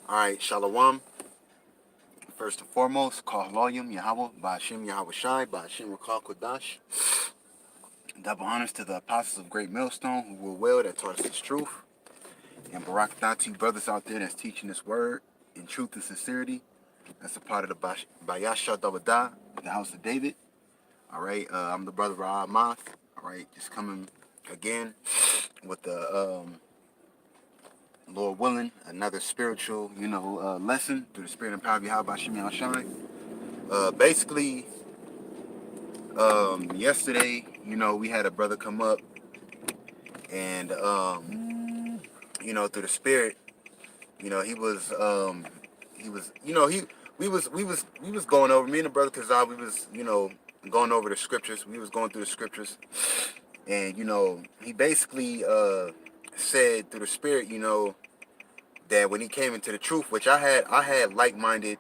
All right, Shalom. First and foremost, call Loyum Yahweh, Ba'ashim Yahweh Shai, Ba'ashim Rakal Kodash. Double honors to the apostles of Great Millstone who were well that taught us this truth. And Barak Thatu brothers out there that's teaching this word in truth and sincerity. That's a part of the Bayasha Dawadah, the house of David. All right, I'm the brother Ra'ah Math. All right, just coming again with the Lord willing, another spiritual, lesson through the spirit and power of Yahweh Ba'ashim Yahweh Shai. Basically, yesterday, we had a brother come up and, through the spirit, he was, we was going over, me and the brother Kazal, we was, going over the scriptures. We was going through the scriptures. And, he basically, said through the spirit, that when he came into the truth, which I had like-minded,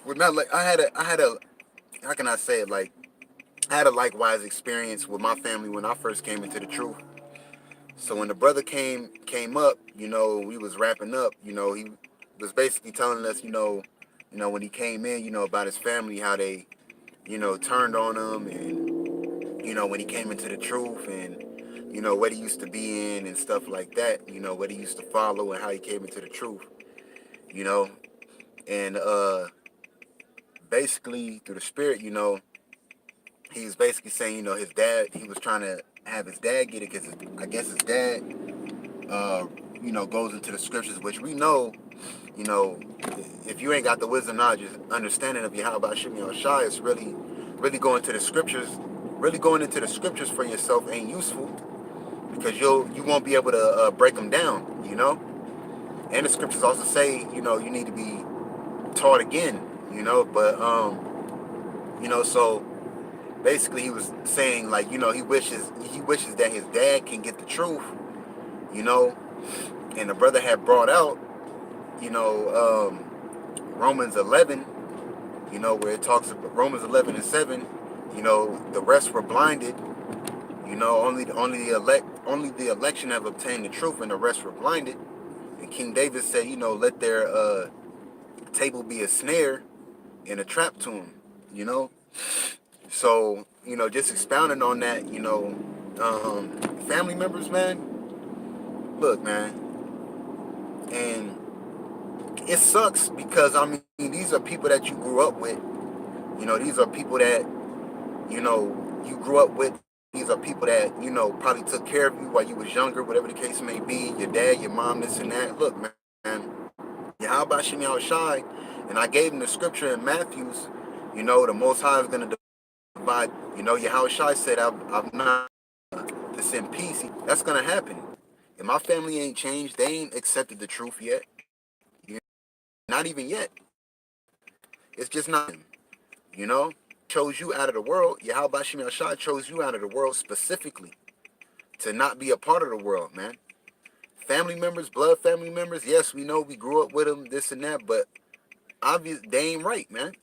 well, not like, I had a, how can I say it, like, I had a likewise experience with my family when I first came into the truth. So when the brother came up, we was wrapping up, he was basically telling us, when he came in, about his family, how they, turned on him, and, when he came into the truth, and, what he used to be in and stuff like that, what he used to follow and how he came into the truth, and basically through the spirit, he was basically saying, his dad, he was trying to have his dad get it because I guess his dad, goes into the scriptures, which we know, if you ain't got the wisdom, knowledge, understanding of Yahweh Shemi Shai, it's really going to the scriptures, really going into the scriptures for yourself ain't useful because you won't be able to break them down, And the scriptures also say, you need to be taught again, but so basically he was saying like, he wishes that his dad can get the truth, and the brother had brought out, Romans 11, where it talks about Romans 11 and 7, the rest were blinded, only the election have obtained the truth and the rest were blinded. And King David said, let their table be a snare and a trap to them, So, just expounding on that, family members, man, look, man, and it sucks because, I mean, these are people that you grew up with, these are people that, you grew up with, these are people that, probably took care of you while you was younger, whatever the case may be, your dad, your mom, this and that. Look, man, Yahweh Shem Yahweh Shai, and I gave him the scripture in Matthew's, the Most High is going to divide, Yahweh Shai said, I've not to send peace. That's going to happen. And my family ain't changed. They ain't accepted the truth yet. Not even yet. It's just not, chose you out of the world. Yahweh Shem Yahweh Shai chose you out of the world specifically to not be a part of the world, man. Family members, blood family members, yes, we know we grew up with them, this and that, but obvious they ain't right, man.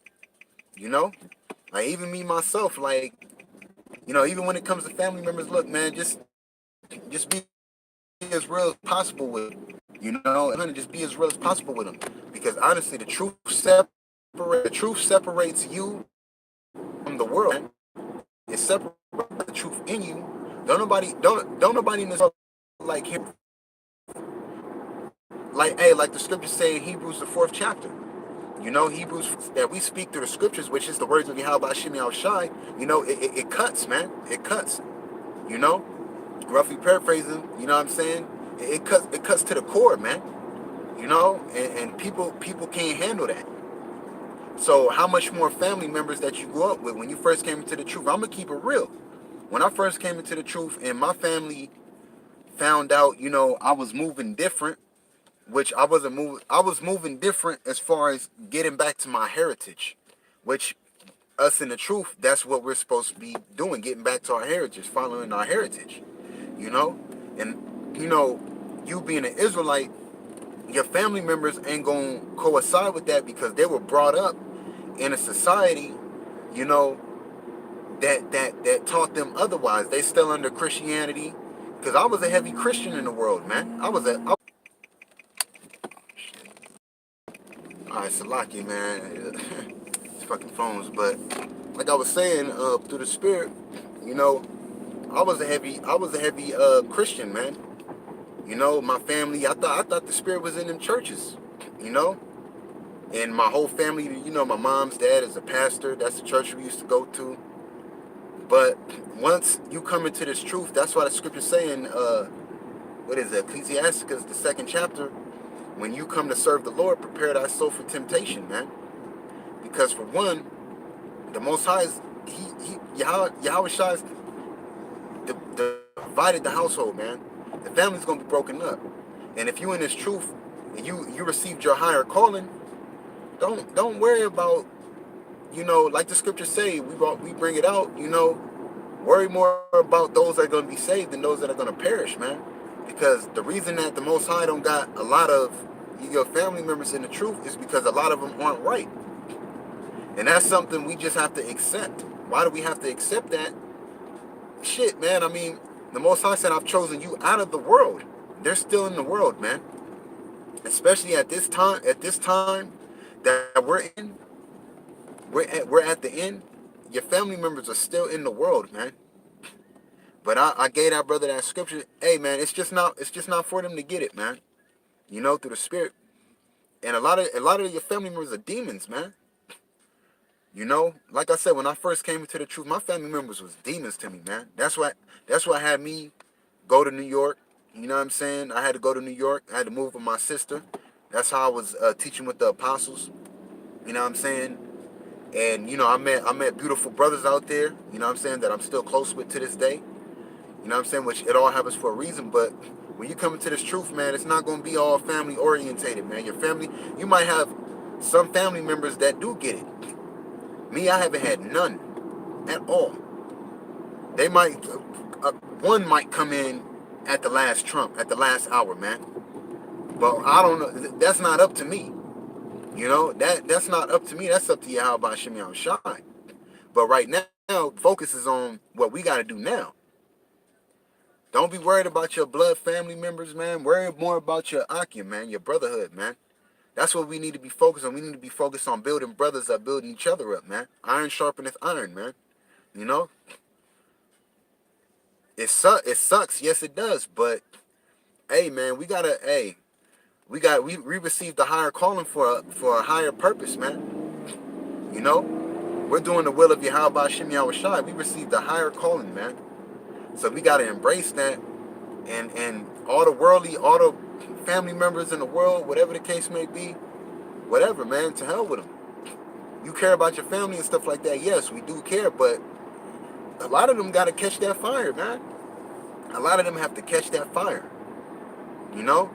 Like even me myself, like, even when it comes to family members, look, man, just be as real as possible with them, and just be as real as possible with them, because honestly, the truth separates you from the world, man. It separates the truth in you. Don't nobody in this world like him, like the scriptures say in Hebrews the 4th chapter. Hebrews, that we speak through the scriptures, which is the words of Yahweh Shem Yahweh Shai, it cuts, man. It cuts, you know? Roughly paraphrasing, you know what I'm saying? It cuts to the core, man. And people can't handle that. So how much more family members that you grew up with when you first came into the truth? I'm gonna keep it real. When I first came into the truth and my family found out, I was moving different, which I wasn't moving. I was moving different as far as getting back to my heritage, which us in the truth, that's what we're supposed to be doing, getting back to our heritage, following our heritage, you know? And, you being an Israelite, your family members ain't going to coincide with that because they were brought up in a society, you know, that taught them otherwise. They still under Christianity, because I was a heavy Christian in the world, man. Alright, Salaki, man. These fucking phones. But like I was saying, through the spirit, you know, I was a heavy Christian, man. You know, my family, I thought the spirit was in them churches, you know? And my whole family, you know, my mom's dad is a pastor. That's the church we used to go to. But once you come into this truth, that's why the scripture's saying, what is it, Ecclesiasticus, the second chapter, when you come to serve the Lord, prepare thy soul for temptation, man. Because for one, the Most High is, Yahweh Shai is divided the household, man. The family's going to be broken up. And if you in this truth, and you received your higher calling, don't worry about, you know, like the scriptures say, we bring it out, you know, worry more about those that are going to be saved than those that are going to perish, man. Because the reason that the Most High don't got a lot of your family members in the truth is because a lot of them aren't right. And that's something we just have to accept. Why do we have to accept that? Shit, man, I mean, the Most High said, I've chosen you out of the world. They're still in the world, man. Especially at this time that we're in, we're at the end. Your family members are still in the world, man. But I gave that brother that scripture. Hey, man, it's just not for them to get it, man. You know, through the spirit. And a lot of your family members are demons, man. You know, like I said, when I first came into the truth, my family members was demons to me, man. That's what had me go to New York. You know what I'm saying? I had to go to New York. I had to move with my sister. That's how I was teaching with the apostles. You know what I'm saying? And you know, I met beautiful brothers out there. You know what I'm saying, that I'm still close with to this day. You know what I'm saying? Which it all happens for a reason. But when you come into this truth, man, it's not going to be all family orientated, man. Your family, you might have some family members that do get it. Me, I haven't had none at all. They might, one might come in at the last trump, at the last hour, man. But I don't know. That's not up to me. You know, that's not up to me. That's up to Yahweh Shem Shai. But right now, focus is on what we got to do now. Don't be worried about your blood family members, man. Worry more about your Akim, man, your brotherhood, man. That's what we need to be focused on. We need to be focused on building brothers up, building each other up, man. Iron sharpeneth iron, man. You know? It sucks. Yes, it does. But, hey, man, we received a higher calling for a higher purpose, man. You know? We're doing the will of Yahweh Shem Shai. We received a higher calling, man. So we got to embrace that. And all the family members in the world, whatever the case may be, whatever, man, to hell with them. You care about your family and stuff like that. Yes, we do care, but a lot of them got to catch that fire, man. A lot of them have to catch that fire. You know?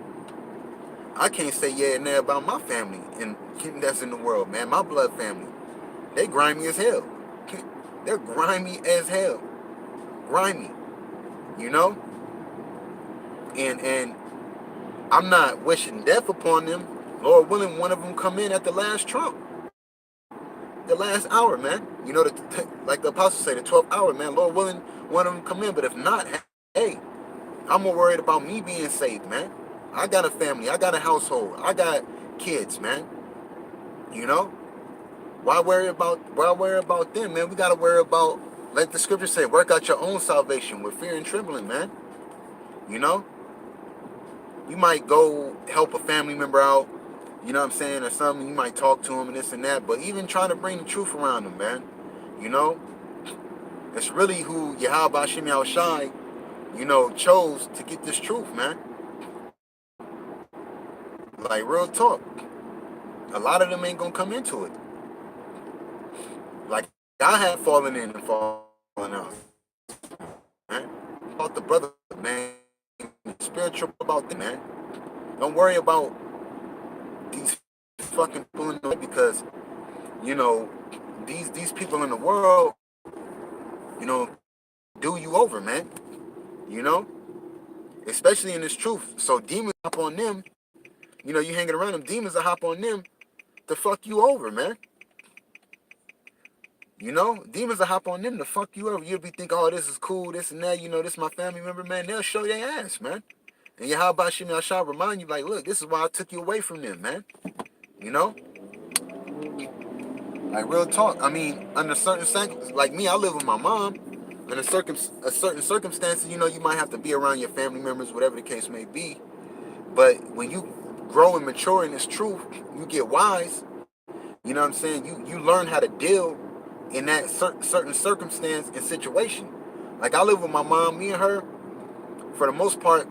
I can't say yeah and there about my family and that's in the world, man. My blood family. They grimy as hell. They're grimy as hell. Grimy. You know? And I'm not wishing death upon them. Lord willing, one of them come in at the last trump. The last hour, man. You know, like the apostles say, the 12th hour, man. Lord willing, one of them come in. But if not, hey, I'm more worried about me being saved, man. I got a family. I got a household. I got kids, man. You know? Why worry about them, man? We got to worry about, like the scripture say, work out your own salvation with fear and trembling, man. You know? You might go help a family member out, you know what I'm saying, or something. You might talk to him and this and that, but even trying to bring the truth around them, man. You know? It's really who Yahweh Shem Shai, you know, chose to get this truth, man. Like, real talk. A lot of them ain't gonna come into it. Like, I had fallen in and fallen out, man. About the brother, man. Spiritual about them, man. Don't worry about these fucking people in the world, because, you know, these people in the world, you know, do you over, man. You know? Especially in this truth. So demons hop on them. You know, you hanging around them, demons will hop on them to fuck you over, man. You know? Demons will hop on them to fuck you over. You'll be thinking, oh, this is cool, this and that, you know, this is my family member, man. They'll show their ass, man. And Yahweh Shem Shai remind you, like, look, this is why I took you away from them, man. You know? Like real talk. I mean, under certain like me, I live with my mom. Under certain circumstances, you know, you might have to be around your family members, whatever the case may be. But when you grow and mature in this truth, you get wise. You know what I'm saying? You learn how to deal in that certain circumstance and situation. Like I live with my mom. Me and her, for the most part,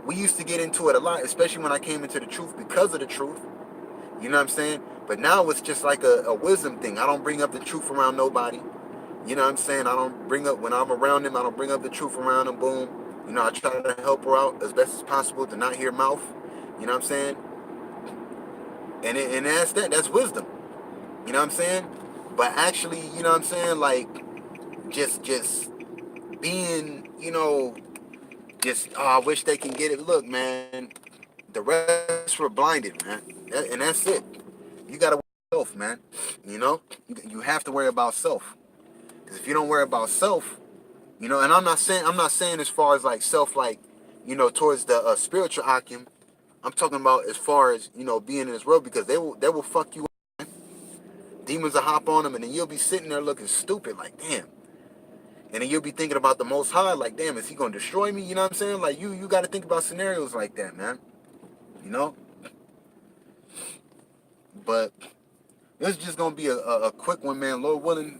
we used to get into it a lot, especially when I came into the truth because of the truth. You know what I'm saying? But now it's just like a wisdom thing. I don't bring up the truth around nobody. You know what I'm saying? I don't bring up, when I'm around them, I don't bring up the truth around them. Boom. You know, I try to help her out as best as possible to not hear mouth. You know what I'm saying? And that's that. That's wisdom. You know what I'm saying? But actually, you know what I'm saying? Like, just being, you know, just, oh, I wish they can get it. Look, man, the rest were blinded, man. And that's it. You got to worry about self, man. You know? You have to worry about self. Because if you don't worry about self, you know, and I'm not saying as far as like self, like, you know, towards the spiritual Akim. I'm talking about as far as, you know, being in this world, because they will fuck you up. Demons will hop on them, and then you'll be sitting there looking stupid, like, damn. And then you'll be thinking about the Most High, like, damn, is he gonna destroy me? You know what I'm saying? Like, you got to think about scenarios like that, man. You know. But this is just gonna be a quick one, man. Lord willing,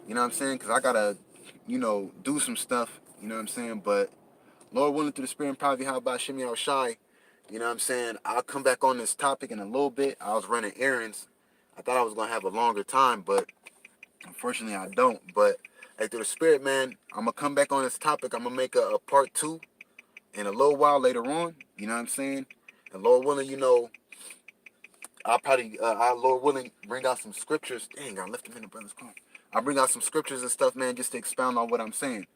you know what I'm saying? Because I gotta, you know, do some stuff. You know what I'm saying? But Lord willing, through the Spirit and probably how about Shimmy out shy. You know what I'm saying? I'll come back on this topic in a little bit. I was running errands. I thought I was gonna have a longer time, but unfortunately I don't. But hey, through the Spirit, man, I'm gonna come back on this topic. I'm gonna make a part 2 in a little while later on. You know what I'm saying? And Lord willing, you know, I'll probably, Lord willing, bring out some scriptures. Dang, I left them in the brother's car. I'll bring out some scriptures and stuff, man, just to expound on what I'm saying.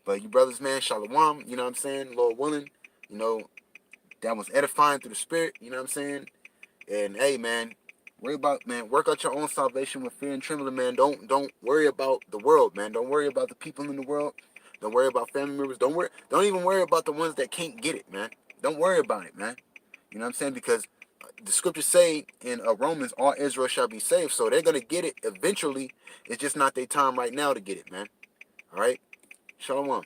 But you brothers, man, shalom, you know what I'm saying? Lord willing, you know, that was edifying through the Spirit, you know what I'm saying? And hey, man, work out your own salvation with fear and trembling, man. Don't worry about the world, man. Don't worry about the people in the world. Don't worry about family members. Don't even worry about the ones that can't get it, man. Don't worry about it, man. You know what I'm saying? Because the scriptures say in Romans, all Israel shall be saved. So they're gonna get it eventually. It's just not their time right now to get it, man. All right. Shalom.